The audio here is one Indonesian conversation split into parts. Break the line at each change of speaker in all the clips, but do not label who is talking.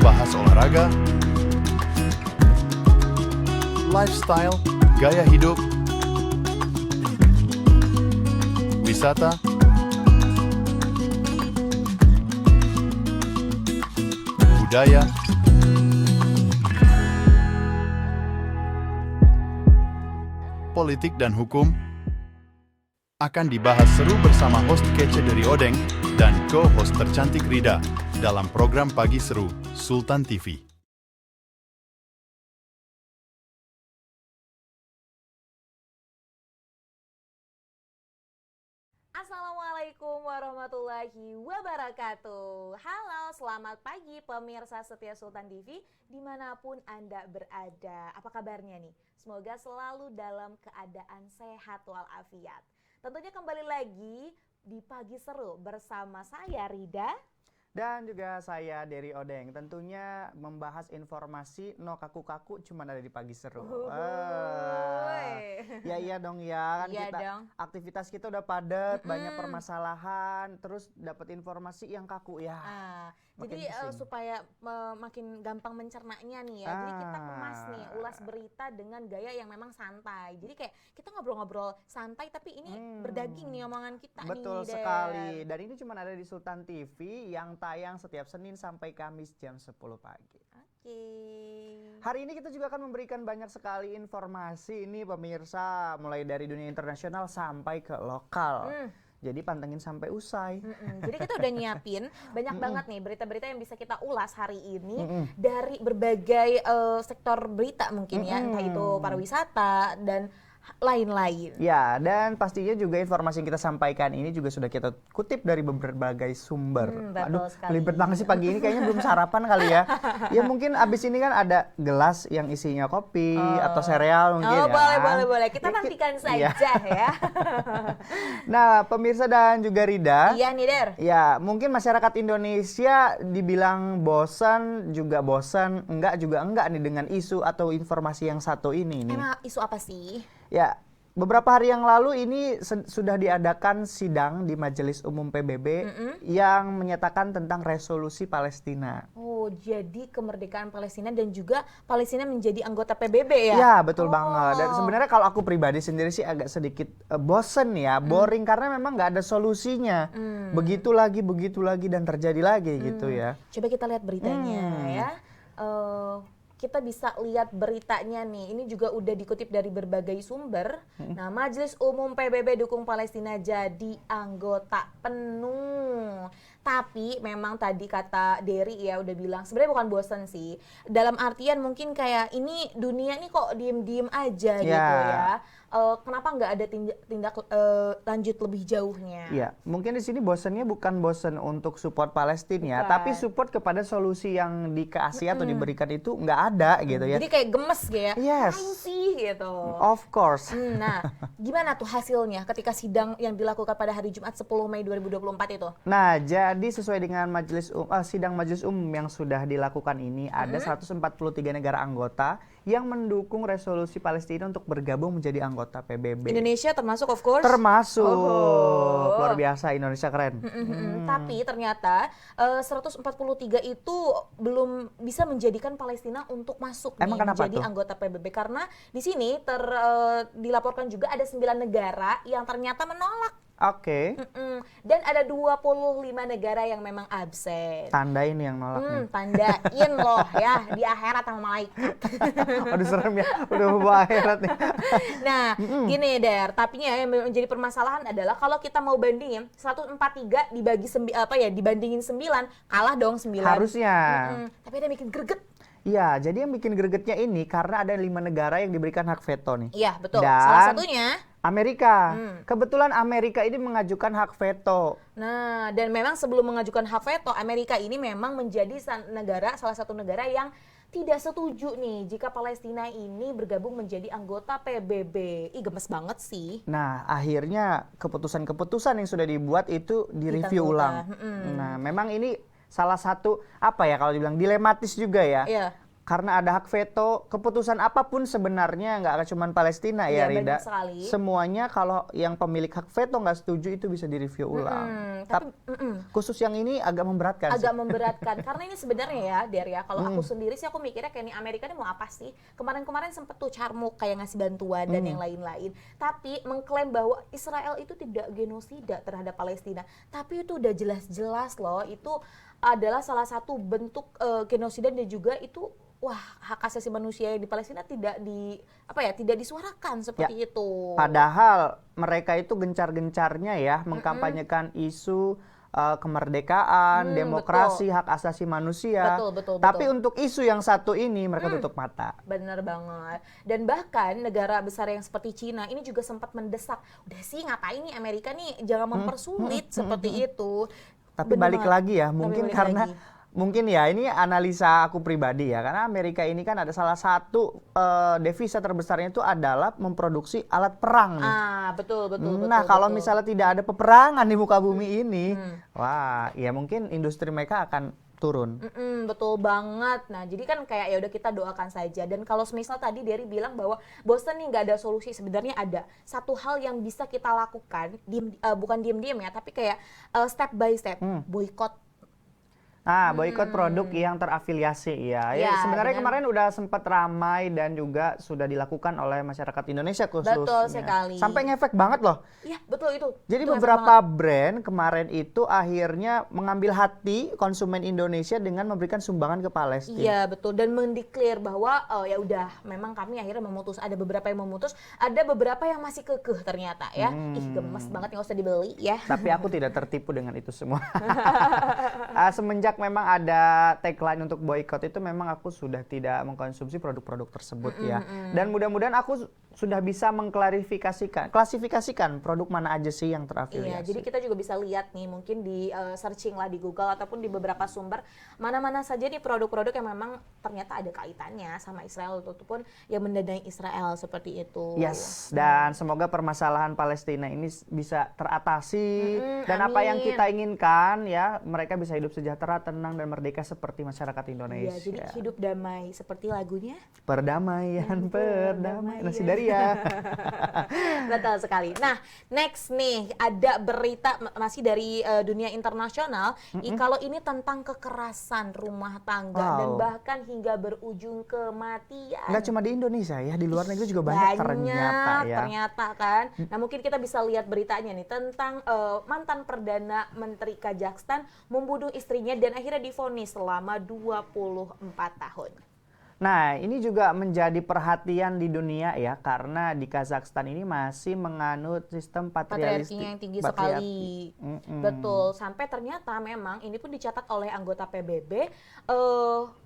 bahas olahraga, lifestyle, gaya hidup, wisata, budaya, politik dan hukum akan dibahas seru bersama host kece dari Odeng dan co-host tercantik Rida dalam program Pagi Seru Sultan TV.
Assalamualaikum warahmatullahi wabarakatuh. Halo, selamat pagi pemirsa setia Sultan TV dimanapun Anda berada. Apa kabarnya nih? Semoga selalu dalam keadaan sehat walafiat. Tentunya kembali lagi di Pagi Seru bersama saya Rida
dan juga saya Derry Odeng. Tentunya membahas informasi no kaku-kaku cuma ada di Pagi Seru. Ya iya dong ya, kan
iya
kita
dong.
aktivitas kita udah padat, banyak permasalahan, terus dapat informasi yang kaku ya.
Jadi supaya makin gampang mencernanya nih ya. Jadi kita kemas nih ulas berita dengan gaya yang memang santai. Jadi kayak kita ngobrol-ngobrol santai tapi ini berdaging nih omongan kita.
Betul
nih.
sekali. Dan ini cuma ada di Sultan TV yang tayang setiap Senin sampai Kamis jam 10 pagi.
Oke.
Hari ini kita juga akan memberikan banyak sekali informasi ini pemirsa, mulai dari dunia internasional sampai ke lokal. Jadi pantengin sampai usai.
Jadi kita udah nyiapin banyak banget nih berita-berita yang bisa kita ulas hari ini dari berbagai sektor berita mungkin ya, entah itu pariwisata dan lain-lain.
Ya, dan pastinya juga informasi yang kita sampaikan ini juga sudah kita kutip dari berbagai sumber.
Betul sekali.
Libet banget sih pagi ini, kayaknya belum sarapan kali ya. Ya mungkin abis ini kan ada gelas yang isinya kopi atau sereal mungkin ya.
Boleh. Kita nantikan saja ya.
Nah, pemirsa dan juga Rida.
Iya nih, Der.
Ya, mungkin masyarakat Indonesia dibilang bosan, juga bosan, enggak nih dengan isu atau informasi yang satu ini nih.
Emang isu apa sih?
Ya, beberapa hari yang lalu ini sudah diadakan sidang di Majelis Umum PBB yang menyatakan tentang resolusi Palestina.
Oh, jadi kemerdekaan Palestina dan juga Palestina menjadi anggota PBB ya?
Ya, betul banget. Dan sebenarnya kalau aku pribadi sendiri sih agak sedikit bosen ya, boring karena memang nggak ada solusinya. Begitu lagi dan terjadi lagi gitu ya.
Coba kita lihat beritanya ya. Kita bisa lihat beritanya nih, ini juga udah dikutip dari berbagai sumber. Nah, Majelis Umum PBB dukung Palestina jadi anggota penuh. Tapi memang tadi kata Derry ya udah bilang sebenarnya bukan bosan sih. Dalam artian mungkin kayak ini dunia ini kok diem-diem aja gitu ya. Kenapa nggak ada tindak lanjut lebih jauhnya?
Ya, mungkin di sini bosannya bukan bosan untuk support Palestina, tapi support kepada solusi yang dikasih atau diberikan itu nggak ada gitu ya.
Jadi kayak gemes gitu ya.
Yes.
Apaan sih gitu.
Of course.
Nah, gimana tuh hasilnya ketika sidang yang dilakukan pada hari Jumat 10 Mei 2024 itu?
Nah, jadi sesuai dengan sidang Majelis Umum yang sudah dilakukan ini, ada 143 negara anggota yang mendukung resolusi Palestina untuk bergabung menjadi anggota PBB.
Indonesia termasuk of course?
Termasuk. Luar biasa, Indonesia keren.
Tapi ternyata 143 itu belum bisa menjadikan Palestina untuk masuk nih menjadi anggota PBB. Karena di sini dilaporkan juga ada 9 negara yang ternyata menolak.
Oke.
Dan ada 25 negara yang memang absen.
Tandain yang nolak nih.
Tandain loh ya di akhirat sama malaikat.
Aduh serem ya, udah bawa akhirat nih.
Nah, gini Der, tapi yang menjadi permasalahan adalah kalau kita mau bandingin 143 dibandingin 9, kalah dong 9.
Harusnya.
Tapi ada yang bikin greget.
Iya, jadi yang bikin gregetnya ini karena ada 5 negara yang diberikan hak veto nih.
Iya, betul.
Dan
salah satunya
Amerika. Kebetulan Amerika ini mengajukan hak veto.
Nah, dan memang sebelum mengajukan hak veto, Amerika ini memang menjadi salah satu negara yang tidak setuju nih jika Palestina ini bergabung menjadi anggota PBB. Ih, gemes banget sih.
Nah, akhirnya keputusan-keputusan yang sudah dibuat itu direview ulang. Nah, memang ini salah satu kalau dibilang dilematis juga ya.
Iya.
karena ada hak veto, keputusan apapun sebenarnya nggak akan cuma Palestina ya,
Iya,
Rida.
banyak sekali.
Semuanya kalau yang pemilik hak veto nggak setuju itu bisa direview ulang.
Tapi
Khusus yang ini agak memberatkan sih.
agak memberatkan karena ini sebenarnya ya Der ya, kalau aku sendiri sih aku mikirnya kayak ini Amerika ini mau apa sih, kemarin sempet tuh carmuk kayak ngasih bantuan dan yang lain-lain, tapi mengklaim bahwa Israel itu tidak genosida terhadap Palestina, tapi itu udah jelas-jelas loh itu adalah salah satu bentuk genosida dan juga itu wah hak asasi manusia di Palestina tidak tidak disuarakan seperti itu.
Padahal mereka itu gencar-gencarnya ya mengkampanyekan isu kemerdekaan, demokrasi, hak asasi manusia.
Betul.
Tapi untuk isu yang satu ini mereka tutup mata.
Bener banget. Dan bahkan negara besar yang seperti Cina ini juga sempat mendesak, udah sih ngapain nih Amerika nih jangan mempersulit seperti itu.
Tapi
Bener
balik
banget.
lagi ya,
Tapi
mungkin
balik
karena
lagi.
mungkin ya ini analisa aku pribadi ya, karena Amerika ini kan ada salah satu devisa terbesarnya itu adalah memproduksi alat perang nih.
Betul.
Nah, kalau misalnya tidak ada peperangan di muka bumi ini, wah, ya mungkin industri mereka akan turun.
Betul banget. Nah, jadi kan kayak ya udah kita doakan saja. Dan kalau misal tadi Dery bilang bahwa bosan nih nggak ada solusi, sebenarnya ada satu hal yang bisa kita lakukan, bukan diem-diem ya, tapi kayak step by step, boykot.
Nah, boikot produk yang terafiliasi ya.
Ya,
Sebenarnya
dengan-
kemarin udah sempat ramai dan juga sudah dilakukan oleh masyarakat Indonesia khususnya.
Betul sekali.
Sampai ngefek banget loh.
Iya, betul itu.
Jadi
Itu efek
beberapa
banget.
brand kemarin itu akhirnya mengambil hati konsumen Indonesia dengan memberikan sumbangan ke Palestina.
Iya betul, dan mendeklar bahwa ya udah memang kami akhirnya memutus, ada beberapa yang memutus, ada beberapa yang masih kekeh ternyata ya. Ih gemes banget, nggak usah dibeli ya.
Tapi aku tidak tertipu dengan itu semua. Semenjak memang ada tagline untuk boykot itu memang aku sudah tidak mengkonsumsi produk-produk tersebut ya. Dan mudah-mudahan aku sudah bisa klasifikasikan produk mana aja sih yang terafiliasi.
Iya, jadi kita juga bisa lihat nih mungkin di searching lah di Google ataupun di beberapa sumber mana-mana saja nih produk-produk yang memang ternyata ada kaitannya sama Israel ataupun yang mendanai Israel seperti itu.
Yes, dan semoga permasalahan Palestina ini bisa teratasi dan apa yang
amin.
kita inginkan ya, mereka bisa hidup sejahtera, tenang dan merdeka seperti masyarakat
Iya,
Indonesia.
jadi hidup damai seperti lagunya.
Perdamaian, perdamaian. Nasi Daria.
Betul sekali. Nah, next nih ada berita masih dari dunia internasional. Kalau ini tentang kekerasan rumah tangga dan
Wow.
bahkan hingga berujung kematian.
Nggak cuma di Indonesia ya, di luar negeri juga banyak ternyata ya.
Ternyata kan. Nah, mungkin kita bisa lihat beritanya nih tentang mantan Perdana Menteri Kazakhstan membunuh istrinya dan akhirnya divonis selama 24 tahun.
Nah, ini juga menjadi perhatian di dunia ya, karena di Kazakhstan ini masih menganut sistem patriarki
Patriarkinya yang tinggi sekali. Betul, sampai ternyata memang ini pun dicatat oleh anggota PBB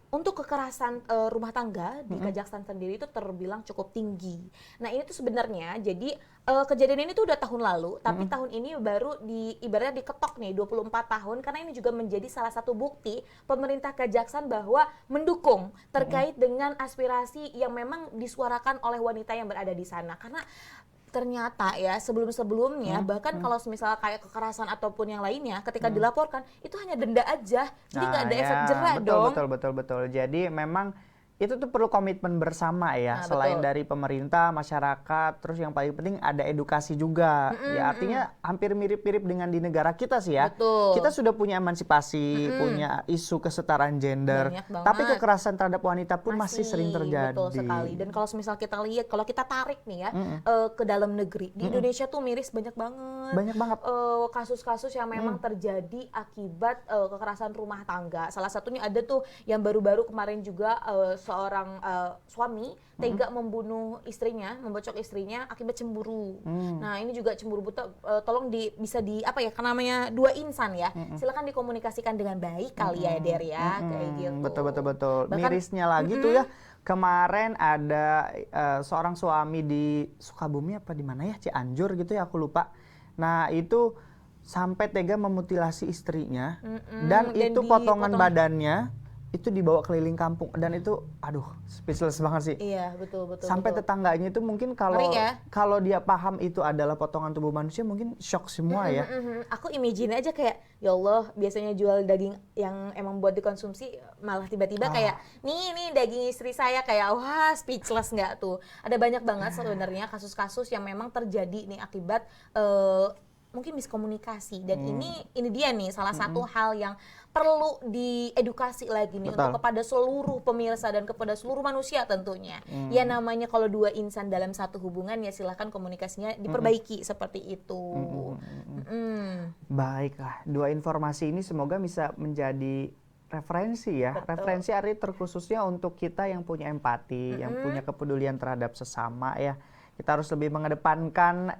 untuk kekerasan rumah tangga di Kazakhstan sendiri itu terbilang cukup tinggi. Nah, ini tuh sebenarnya jadi kejadian ini tuh udah tahun lalu, tapi tahun ini baru ibaratnya diketok nih 24 tahun karena ini juga menjadi salah satu bukti pemerintah Kazakhstan bahwa mendukung terkait dengan aspirasi yang memang disuarakan oleh wanita yang berada di sana. Karena ternyata ya sebelum-sebelumnya bahkan kalau misalnya kayak kekerasan ataupun yang lainnya ketika dilaporkan itu hanya denda aja, jadi nggak ada efek jerak dong.
Betul. Jadi memang itu tuh perlu komitmen bersama ya, selain
betul.
dari pemerintah, masyarakat, terus yang paling penting ada edukasi juga. Ya artinya hampir mirip-mirip dengan di negara kita sih ya.
Betul.
Kita sudah punya emansipasi, punya isu kesetaraan gender,
Banyak banget.
tapi kekerasan terhadap wanita pun masih sering terjadi.
Betul sekali. Dan kalau misal kita lihat, kalau kita tarik nih ya ke dalam negeri, di Indonesia tuh miris banyak banget.
Banyak banget.
Kasus-kasus yang memang terjadi akibat kekerasan rumah tangga. Salah satunya ada tuh yang baru-baru kemarin juga seorang suami tega membunuh istrinya, membocok istrinya akibat cemburu. Nah, ini juga cemburu buta, tolong bisa kan namanya dua insan ya. Silakan dikomunikasikan dengan baik kali ya Der ya, kayak gitu.
Betul.
Bahkan-
Mirisnya lagi tuh ya, kemarin ada seorang suami di Sukabumi apa di mana ya, Cianjur gitu ya, aku lupa. Nah, itu sampai tega memutilasi istrinya dan itu potongan badannya itu dibawa keliling kampung dan itu aduh speechless banget sih.
Iya, betul betul.
Sampai
betul.
tetangganya itu mungkin kalau
Ngeri ya?
kalau dia paham itu adalah potongan tubuh manusia mungkin shock semua ya.
Aku imagine aja kayak, ya Allah, biasanya jual daging yang emang buat dikonsumsi, malah tiba-tiba kayak, nih daging istri saya, kayak wah speechless nggak tuh. Ada banyak banget sebenarnya kasus-kasus yang memang terjadi nih akibat mungkin miskomunikasi, dan ini dia nih salah satu hal yang perlu diedukasi lagi nih untuk kepada seluruh pemirsa dan kepada seluruh manusia tentunya. Ya namanya kalau dua insan dalam satu hubungan, ya silahkan komunikasinya diperbaiki seperti itu.
Baiklah, dua informasi ini semoga bisa menjadi referensi ya.
Betul.
Referensi arti terkhususnya untuk kita yang punya empati, yang punya kepedulian terhadap sesama ya. Kita harus lebih mengedepankan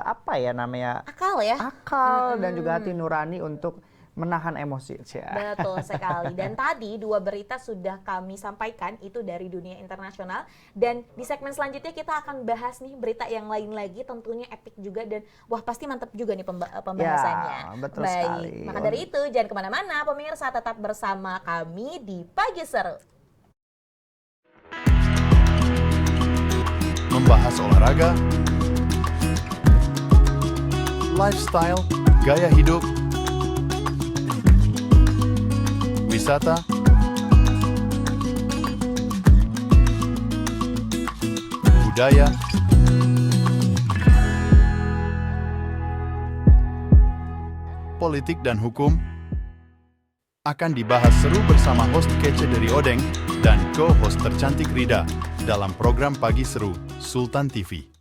apa ya namanya?
Akal ya.
Akal dan juga hati nurani untuk menahan emosi.
Betul sekali. Dan tadi dua berita sudah kami sampaikan, itu dari dunia internasional. Dan di segmen selanjutnya kita akan bahas nih berita yang lain lagi, tentunya epic juga, dan wah pasti mantap juga nih pembahasannya.
Ya, betul
Baik,
sekali.
maka dari itu jangan kemana-mana pemirsa, tetap bersama kami di Pagi Seru.
Membahas olahraga, lifestyle, gaya hidup, wisata, budaya, politik dan hukum akan dibahas seru bersama host kece dari Odeng dan co-host tercantik Rida dalam program Pagi Seru Sultan TV.